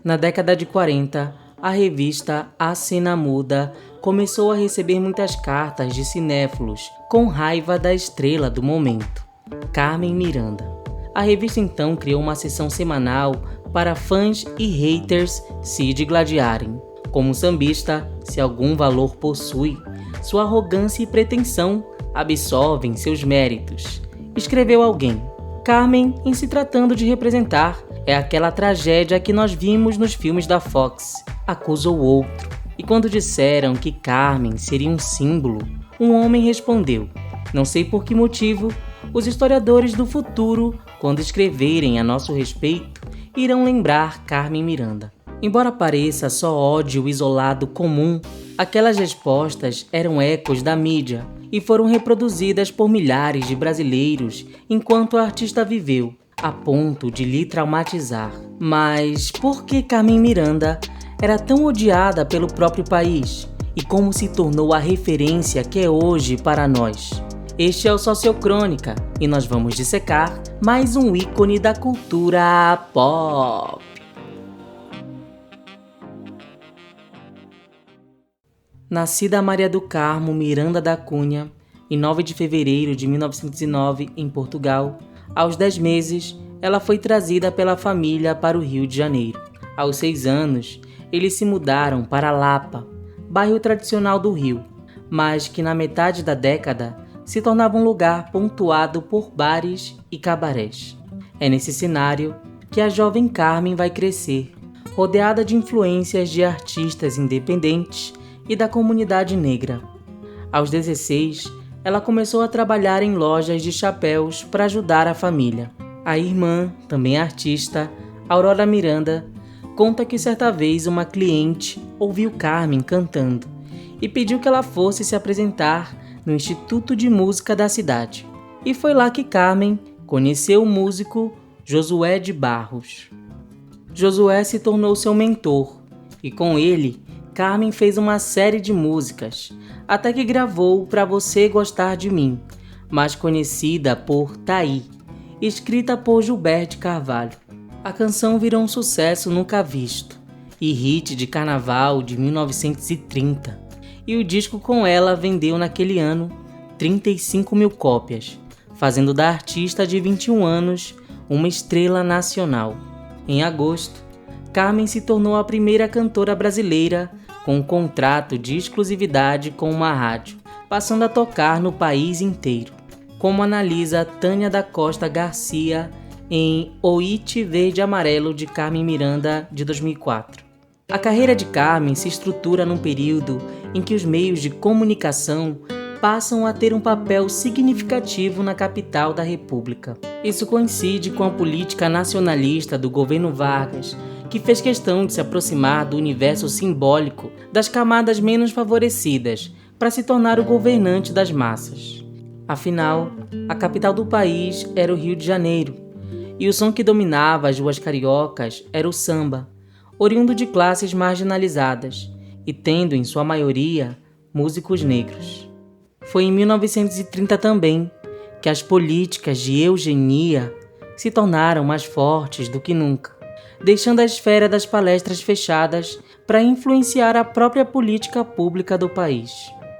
Na década de 40, a revista A Cena Muda começou a receber muitas cartas de cinéfilos com raiva da estrela do momento, Carmen Miranda. A revista então criou uma seção semanal para fãs e haters se digladiarem. Como sambista, se algum valor possui, sua arrogância e pretensão absorvem seus méritos. Escreveu alguém. Carmen, em se tratando de representar, é aquela tragédia que nós vimos nos filmes da Fox. Acusa o outro. E quando disseram que Carmen seria um símbolo, um homem respondeu: não sei por que motivo, os historiadores do futuro, quando escreverem a nosso respeito, irão lembrar Carmen Miranda. Embora pareça só ódio isolado comum, aquelas respostas eram ecos da mídia e foram reproduzidas por milhares de brasileiros enquanto a artista viveu, a ponto de lhe traumatizar. Mas por que Carmen Miranda era tão odiada pelo próprio país? E como se tornou a referência que é hoje para nós? Este é o Sociocrônica e nós vamos dissecar mais um ícone da cultura pop. Nascida Maria do Carmo Miranda da Cunha, em 9 de fevereiro de 1909, em Portugal, aos 10 meses, ela foi trazida pela família para o Rio de Janeiro. Aos 6 anos, eles se mudaram para Lapa, bairro tradicional do Rio, mas que na metade da década se tornava um lugar pontuado por bares e cabarés. É nesse cenário que a jovem Carmen vai crescer, rodeada de influências de artistas independentes e da comunidade negra. Aos 16, ela começou a trabalhar em lojas de chapéus para ajudar a família. A irmã, também artista, Aurora Miranda, conta que certa vez uma cliente ouviu Carmen cantando e pediu que ela fosse se apresentar no Instituto de Música da cidade. E foi lá que Carmen conheceu o músico Josué de Barros. Josué se tornou seu mentor e com ele Carmen fez uma série de músicas, até que gravou Pra Você Gostar de Mim, mais conhecida por Taí, escrita por Gilberto Carvalho. A canção virou um sucesso nunca visto e hit de carnaval de 1930, e o disco com ela vendeu naquele ano 35 mil cópias, fazendo da artista de 21 anos uma estrela nacional. Em agosto, Carmen se tornou a primeira cantora brasileira com um contrato de exclusividade com uma rádio, passando a tocar no país inteiro, como analisa Tânia da Costa Garcia em O It Verde Amarelo de Carmen Miranda, de 2004. A carreira de Carmen se estrutura num período em que os meios de comunicação passam a ter um papel significativo na capital da República. Isso coincide com a política nacionalista do governo Vargas, que fez questão de se aproximar do universo simbólico das camadas menos favorecidas para se tornar o governante das massas. Afinal, a capital do país era o Rio de Janeiro, e o som que dominava as ruas cariocas era o samba, oriundo de classes marginalizadas e tendo, em sua maioria, músicos negros. Foi em 1930 também que as políticas de eugenia se tornaram mais fortes do que nunca, deixando a esfera das palestras fechadas para influenciar a própria política pública do país.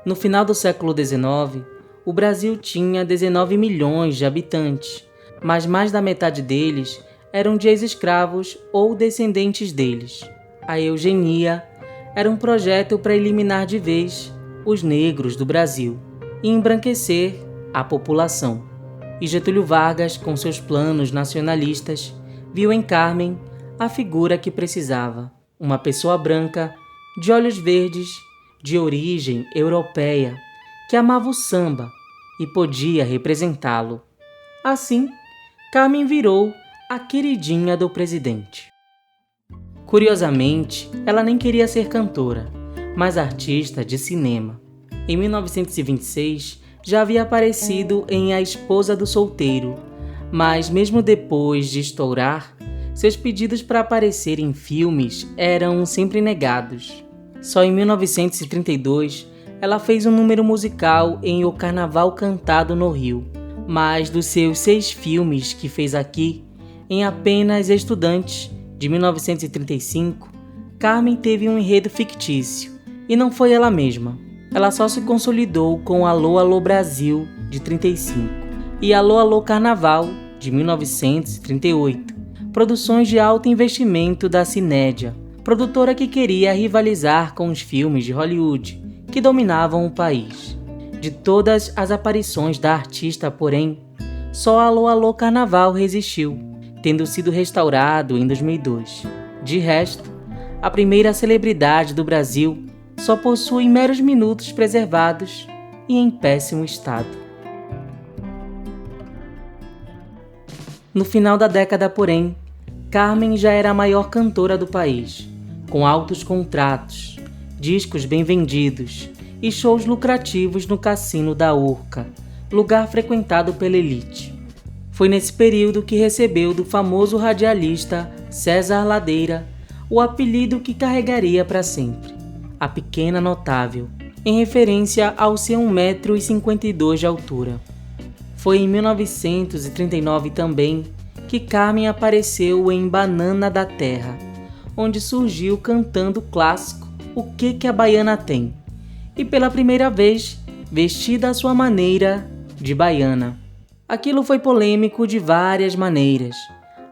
No final do século XIX, o Brasil tinha 19 milhões de habitantes, mas mais da metade deles eram de ex-escravos ou descendentes deles. A eugenia era um projeto para eliminar de vez os negros do Brasil e embranquecer a população. E Getúlio Vargas, com seus planos nacionalistas, viu em Carmen a figura que precisava, uma pessoa branca, de olhos verdes, de origem europeia, que amava o samba e podia representá-lo. Assim, Carmen virou a queridinha do presidente. Curiosamente, ela nem queria ser cantora, mas artista de cinema. Em 1926, já havia aparecido em A Esposa do Solteiro, mas mesmo depois de estourar, seus pedidos para aparecer em filmes eram sempre negados. Só em 1932, ela fez um número musical em O Carnaval Cantado no Rio, mas dos seus 6 filmes que fez aqui, em apenas Estudantes, de 1935, Carmen teve um enredo fictício, e não foi ela mesma. Ela só se consolidou com Alô, Alô Brasil, de 35, e Alô, Alô Carnaval, de 1938, produções de alto investimento da Cinédia, produtora que queria rivalizar com os filmes de Hollywood, que dominavam o país. De todas as aparições da artista, porém, só Alô, Alô Carnaval resistiu, tendo sido restaurado em 2002. De resto, a primeira celebridade do Brasil só possui meros minutos preservados e em péssimo estado. No final da década, porém, Carmen já era a maior cantora do país, com altos contratos, discos bem vendidos e shows lucrativos no Cassino da Urca, lugar frequentado pela elite. Foi nesse período que recebeu do famoso radialista César Ladeira o apelido que carregaria para sempre, a Pequena Notável, em referência ao seu 1,52 m de altura. Foi em 1939 também que Carmen apareceu em Banana da Terra, onde surgiu cantando o clássico O Que a Baiana Tem, e pela primeira vez vestida à sua maneira de baiana. Aquilo foi polêmico de várias maneiras,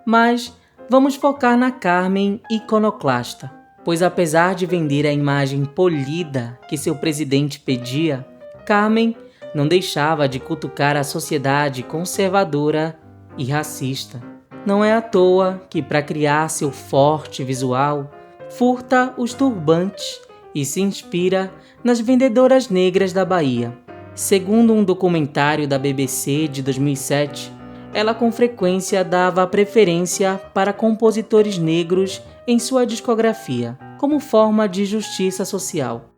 mas vamos focar na Carmen iconoclasta, pois apesar de vender a imagem polida que seu presidente pedia, Carmen não deixava de cutucar a sociedade conservadora e racista. Não é à toa que, para criar seu forte visual, furta os turbantes e se inspira nas vendedoras negras da Bahia. Segundo um documentário da BBC de 2007, ela com frequência dava preferência para compositores negros em sua discografia, como forma de justiça social.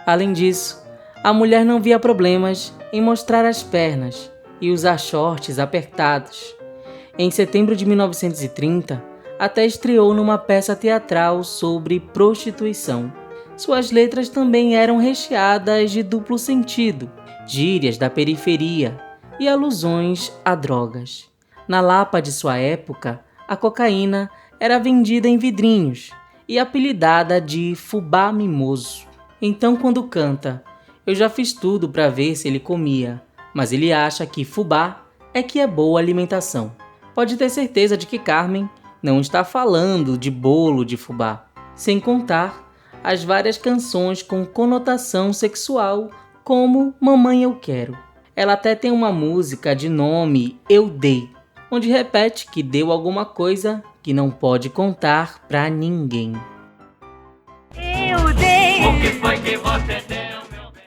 Além disso, a mulher não via problemas em mostrar as pernas e usar shorts apertados. Em setembro de 1930, até estreou numa peça teatral sobre prostituição. Suas letras também eram recheadas de duplo sentido, gírias da periferia e alusões a drogas. Na Lapa de sua época, a cocaína era vendida em vidrinhos e apelidada de fubá mimoso. Então, quando canta, eu já fiz tudo para ver se ele comia, mas ele acha que fubá é que é boa alimentação. Pode ter certeza de que Carmen não está falando de bolo de fubá, sem contar as várias canções com conotação sexual, como Mamãe Eu Quero. Ela até tem uma música de nome Eu Dei, onde repete que deu alguma coisa que não pode contar pra ninguém. Eu dei. O que foi que você deu, meu bem?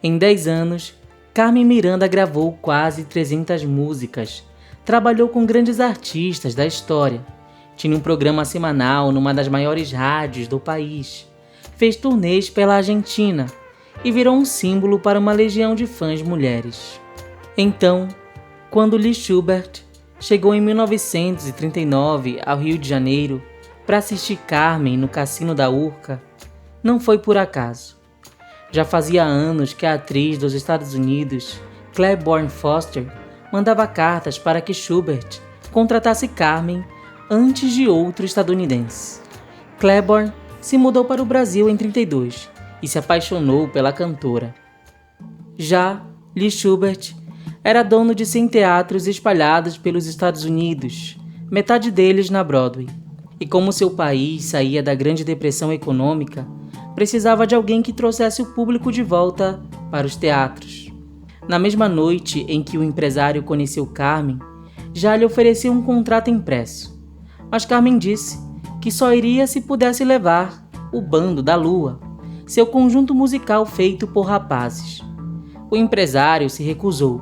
Em 10 anos, Carmen Miranda gravou quase 300 músicas, trabalhou com grandes artistas da história, tinha um programa semanal numa das maiores rádios do país, fez turnês pela Argentina e virou um símbolo para uma legião de fãs mulheres. Então, quando Lee Schubert chegou em 1939 ao Rio de Janeiro para assistir Carmen no Cassino da Urca, não foi por acaso. Já fazia anos que a atriz dos Estados Unidos, Claiborne Foster, mandava cartas para que Schubert contratasse Carmen antes de outro estadunidense. Claiborne se mudou para o Brasil em 1932 e se apaixonou pela cantora. Já Lee Schubert era dono de 100 teatros espalhados pelos Estados Unidos, metade deles na Broadway. E como seu país saía da Grande Depressão Econômica, precisava de alguém que trouxesse o público de volta para os teatros. Na mesma noite em que o empresário conheceu Carmen, já lhe ofereceu um contrato impresso. Mas Carmen disse que só iria se pudesse levar o Bando da Lua, seu conjunto musical feito por rapazes. O empresário se recusou,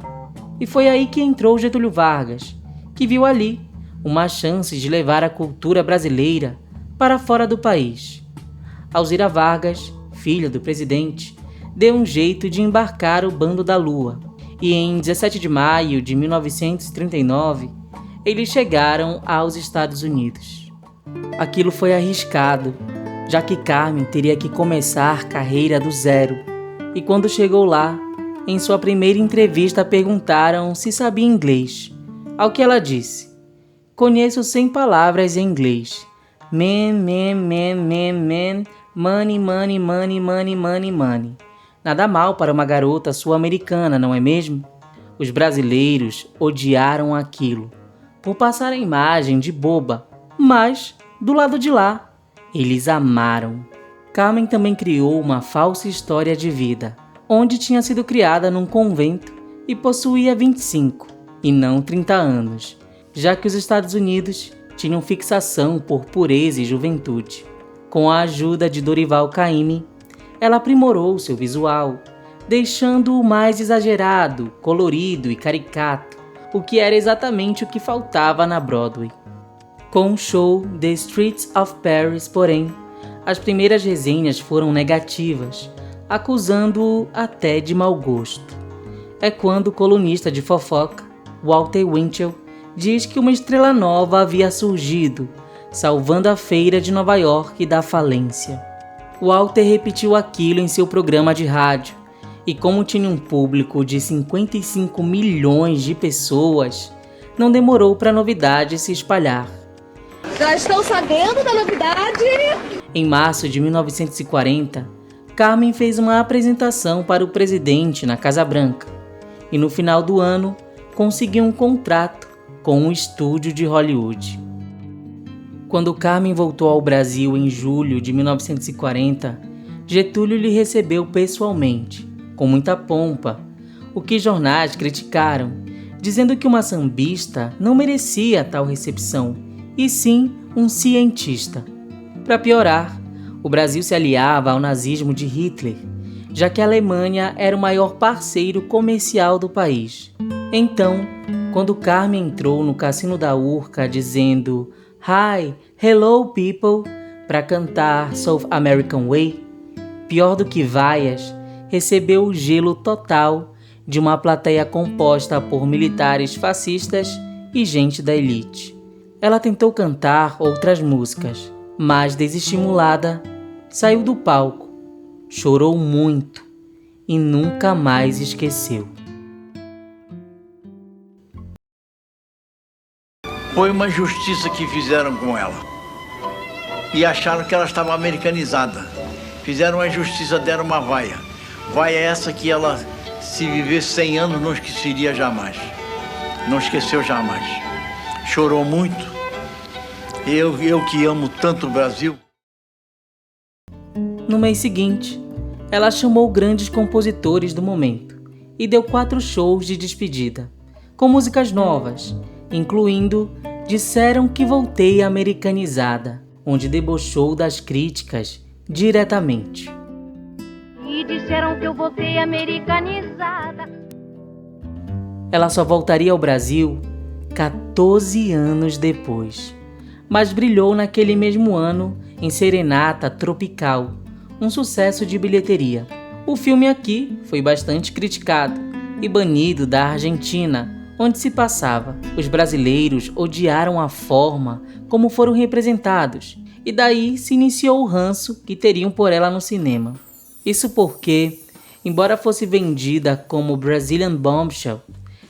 e foi aí que entrou Getúlio Vargas, que viu ali uma chance de levar a cultura brasileira para fora do país. Alzira Vargas, filha do presidente, deu um jeito de embarcar o Bando da Lua, e em 17 de maio de 1939, eles chegaram aos Estados Unidos. Aquilo foi arriscado, já que Carmen teria que começar carreira do zero, e quando chegou lá, em sua primeira entrevista perguntaram se sabia inglês, ao que ela disse Conheço 100 palavras em inglês. Man, money, money, money, money, money, money. Nada mal para uma garota sul-americana, não é mesmo? Os brasileiros odiaram aquilo, por passar a imagem de boba, mas, do lado de lá, eles amaram. Carmen também criou uma falsa história de vida, onde tinha sido criada num convento e possuía 25, e não 30 anos, já que os Estados Unidos tinham fixação por pureza e juventude. Com a ajuda de Dorival Caymmi, ela aprimorou seu visual, deixando-o mais exagerado, colorido e caricato, o que era exatamente o que faltava na Broadway. Com o show The Streets of Paris, porém, as primeiras resenhas foram negativas, acusando-o até de mau gosto. É quando o colunista de fofoca, Walter Winchell, diz que uma estrela nova havia surgido, salvando a feira de Nova York da falência. Walter repetiu aquilo em seu programa de rádio, e como tinha um público de 55 milhões de pessoas, não demorou para a novidade se espalhar. Já estão sabendo da novidade? Em março de 1940, Carmen fez uma apresentação para o presidente na Casa Branca, e no final do ano conseguiu um contrato com um estúdio de Hollywood. Quando Carmen voltou ao Brasil em julho de 1940, Getúlio lhe recebeu pessoalmente, com muita pompa, o que jornais criticaram, dizendo que uma sambista não merecia tal recepção, e sim um cientista. Para piorar, o Brasil se aliava ao nazismo de Hitler, já que a Alemanha era o maior parceiro comercial do país. Então, quando Carmen entrou no Cassino da Urca dizendo "Hi, hello people" para cantar South American Way, pior do que vaias, recebeu o gelo total de uma plateia composta por militares fascistas e gente da elite. Ela tentou cantar outras músicas, mas desestimulada, saiu do palco, chorou muito e nunca mais esqueceu. Foi uma injustiça que fizeram com ela. E acharam que ela estava americanizada. Fizeram uma injustiça, deram uma vaia. Vaia essa que ela, se vivesse 100 anos, não esqueceria jamais. Não esqueceu jamais. Chorou muito. Eu que amo tanto o Brasil. No mês seguinte, ela chamou grandes compositores do momento e deu 4 shows de despedida, com músicas novas, incluindo Disseram que Voltei Americanizada, onde debochou das críticas diretamente. E disseram que eu voltei americanizada. Ela só voltaria ao Brasil 14 anos depois, mas brilhou naquele mesmo ano em Serenata Tropical, um sucesso de bilheteria. O filme aqui foi bastante criticado e banido da Argentina, onde se passava. Os brasileiros odiaram a forma como foram representados, e daí se iniciou o ranço que teriam por ela no cinema. Isso porque, embora fosse vendida como Brazilian Bombshell,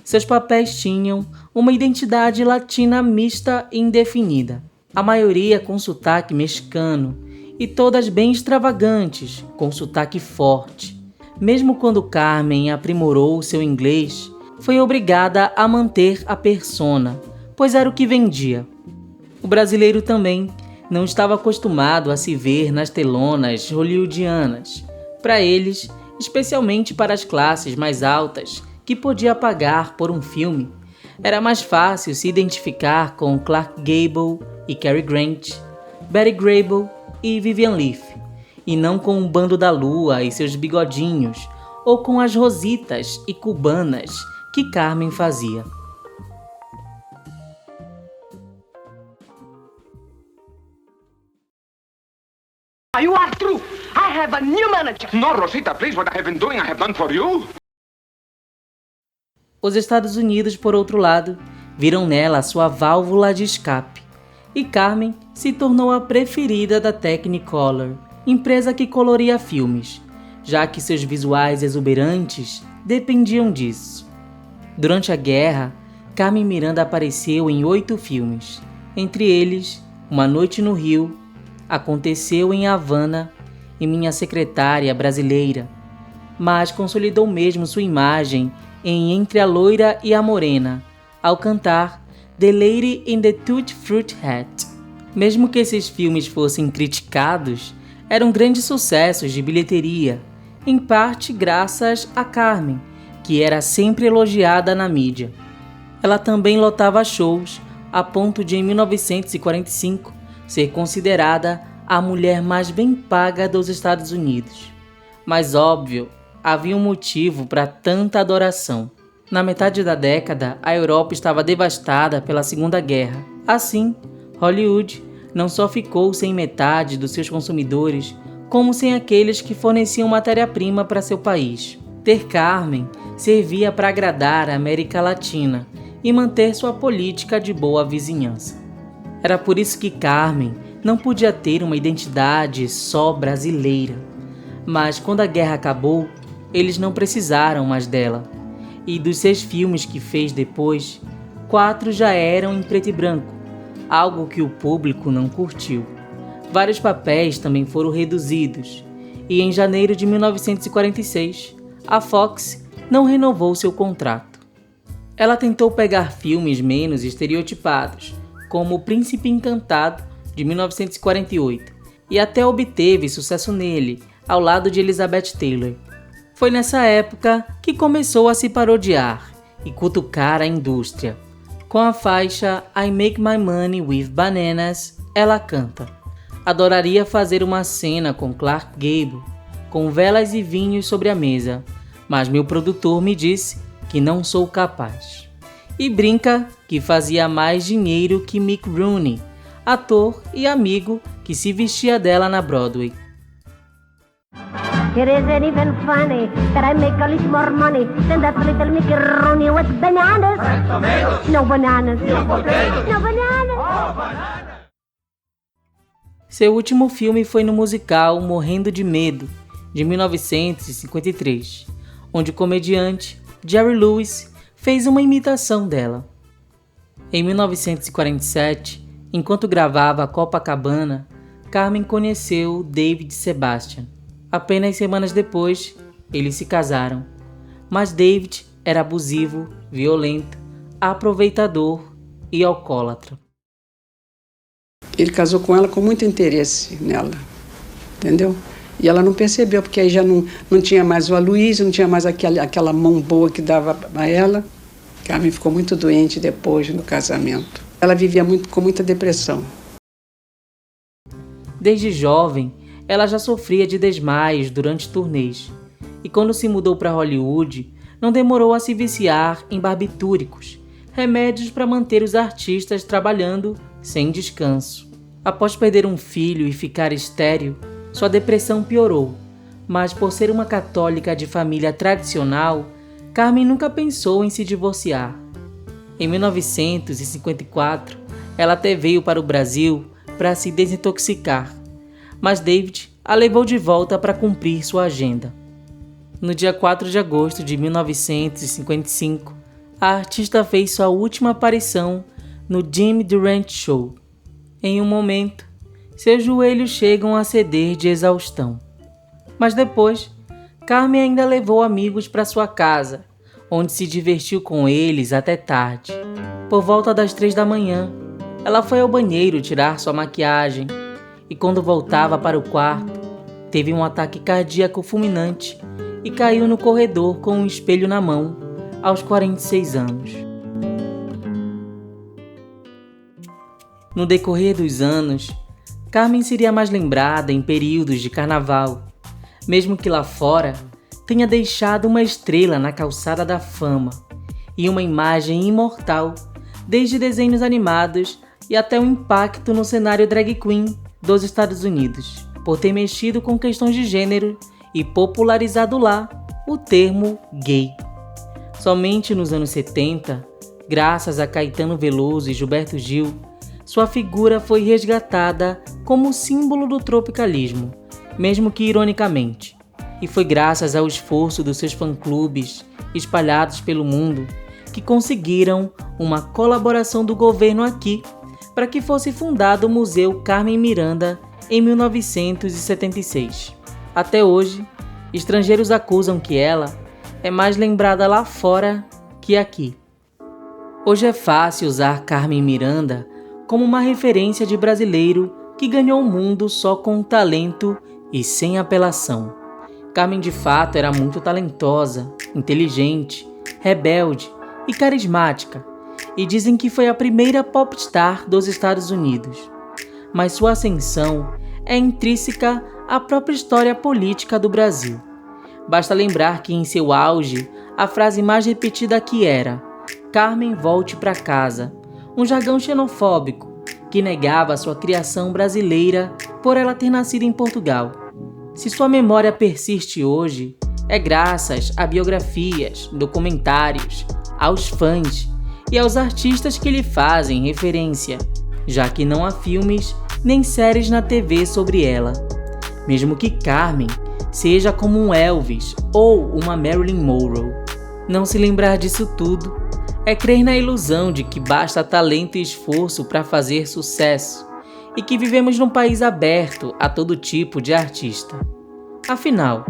seus papéis tinham uma identidade latina mista e indefinida, a maioria com sotaque mexicano, e todas bem extravagantes, com sotaque forte. Mesmo quando Carmen aprimorou seu inglês, foi obrigada a manter a persona, pois era o que vendia. O brasileiro também não estava acostumado a se ver nas telonas hollywoodianas. Para eles, especialmente para as classes mais altas que podia pagar por um filme, era mais fácil se identificar com Clark Gable e Cary Grant, Betty Grable e Vivian Leigh, e não com o Bando da Lua e seus bigodinhos, ou com as rositas e cubanas que Carmen fazia. You are through. I have a new manager. No, Rosita, please, what I have been doing, I have done for you. Os Estados Unidos, por outro lado, viram nela sua válvula de escape, e Carmen se tornou a preferida da Technicolor, empresa que coloria filmes, já que seus visuais exuberantes dependiam disso. Durante a guerra, Carmen Miranda apareceu em 8 filmes, entre eles Uma Noite no Rio, Aconteceu em Havana e Minha Secretária Brasileira, mas consolidou mesmo sua imagem em Entre a Loira e a Morena, ao cantar The Lady in the Tutti Frutti Hat. Mesmo que esses filmes fossem criticados, eram grandes sucessos de bilheteria, em parte graças a Carmen, que era sempre elogiada na mídia. Ela também lotava shows, a ponto de, em 1945, ser considerada a mulher mais bem paga dos Estados Unidos. Mas, óbvio, havia um motivo para tanta adoração. Na metade da década, a Europa estava devastada pela Segunda Guerra. Assim, Hollywood não só ficou sem metade dos seus consumidores, como sem aqueles que forneciam matéria-prima para seu país. Ter Carmen servia para agradar a América Latina e manter sua política de boa vizinhança. Era por isso que Carmen não podia ter uma identidade só brasileira. Mas quando a guerra acabou, eles não precisaram mais dela. E dos 6 filmes que fez depois, 4 já eram em preto e branco, algo que o público não curtiu. Vários papéis também foram reduzidos, e em janeiro de 1946, a Fox não renovou seu contrato. Ela tentou pegar filmes menos estereotipados, como O Príncipe Encantado, de 1948, e até obteve sucesso nele, ao lado de Elizabeth Taylor. Foi nessa época que começou a se parodiar e cutucar a indústria. Com a faixa I Make My Money With Bananas, ela canta: adoraria fazer uma cena com Clark Gable, com velas e vinhos sobre a mesa, mas meu produtor me disse que não sou capaz. E brinca que fazia mais dinheiro que Mick Rooney, ator e amigo que se vestia dela na Broadway. It isn't even funny that I make a little more money than that little Mickey Rooney with bananas. No bananas. No bananas. Seu último filme foi no musical Morrendo de Medo, de 1953, onde o comediante Jerry Lewis fez uma imitação dela. Em 1947, enquanto gravava Copacabana, Carmen conheceu David Sebastian. Apenas semanas depois, eles se casaram, mas David era abusivo, violento, aproveitador e alcoólatra. Ele casou com ela com muito interesse nela, entendeu? E ela não percebeu, porque aí já não tinha mais o Aloysio, não tinha mais aquela mão boa que dava a ela. Carmen ficou muito doente depois do casamento. Ela vivia com muita depressão. Desde jovem, ela já sofria de desmaios durante turnês, e quando se mudou para Hollywood, não demorou a se viciar em barbitúricos, remédios para manter os artistas trabalhando sem descanso. Após perder um filho e ficar estéril, sua depressão piorou, mas por ser uma católica de família tradicional, Carmen nunca pensou em se divorciar. Em 1954, ela até veio para o Brasil para se desintoxicar, mas David a levou de volta para cumprir sua agenda. No dia 4 de agosto de 1955, a artista fez sua última aparição no Jimmy Durante Show. Em um momento, seus joelhos chegam a ceder de exaustão. Mas depois, Carmen ainda levou amigos para sua casa, onde se divertiu com eles até tarde. Por volta das 3 da manhã, ela foi ao banheiro tirar sua maquiagem e quando voltava para o quarto, teve um ataque cardíaco fulminante e caiu no corredor com um espelho na mão, aos 46 anos. No decorrer dos anos, Carmen seria mais lembrada em períodos de carnaval, mesmo que lá fora tenha deixado uma estrela na calçada da fama e uma imagem imortal, desde desenhos animados e até o impacto no cenário drag queen dos Estados Unidos, por ter mexido com questões de gênero e popularizado lá o termo gay. Somente nos anos 70, graças a Caetano Veloso e Gilberto Gil, sua figura foi resgatada como símbolo do tropicalismo, mesmo que ironicamente. E foi graças ao esforço dos seus fã-clubes espalhados pelo mundo que conseguiram uma colaboração do governo aqui para que fosse fundado o Museu Carmen Miranda em 1976. Até hoje, estrangeiros acusam que ela é mais lembrada lá fora que aqui. Hoje é fácil usar Carmen Miranda como uma referência de brasileiro que ganhou o mundo só com talento e sem apelação. Carmen de fato era muito talentosa, inteligente, rebelde e carismática, e dizem que foi a primeira popstar dos Estados Unidos. Mas sua ascensão é intrínseca à própria história política do Brasil. Basta lembrar que em seu auge, a frase mais repetida aqui era "Carmen, volte para casa", um jargão xenofóbico que negava sua criação brasileira por ela ter nascido em Portugal. Se sua memória persiste hoje, é graças a biografias, documentários, aos fãs e aos artistas que lhe fazem referência, já que não há filmes nem séries na TV sobre ela. Mesmo que Carmen seja como um Elvis ou uma Marilyn Monroe. Não se lembrar disso tudo é crer na ilusão de que basta talento e esforço para fazer sucesso e que vivemos num país aberto a todo tipo de artista. Afinal,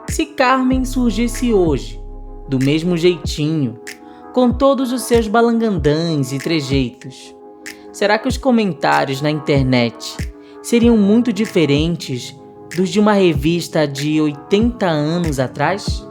se Carmen surgisse hoje, do mesmo jeitinho, com todos os seus balangandãs e trejeitos, será que os comentários na internet seriam muito diferentes dos de uma revista de 80 anos atrás?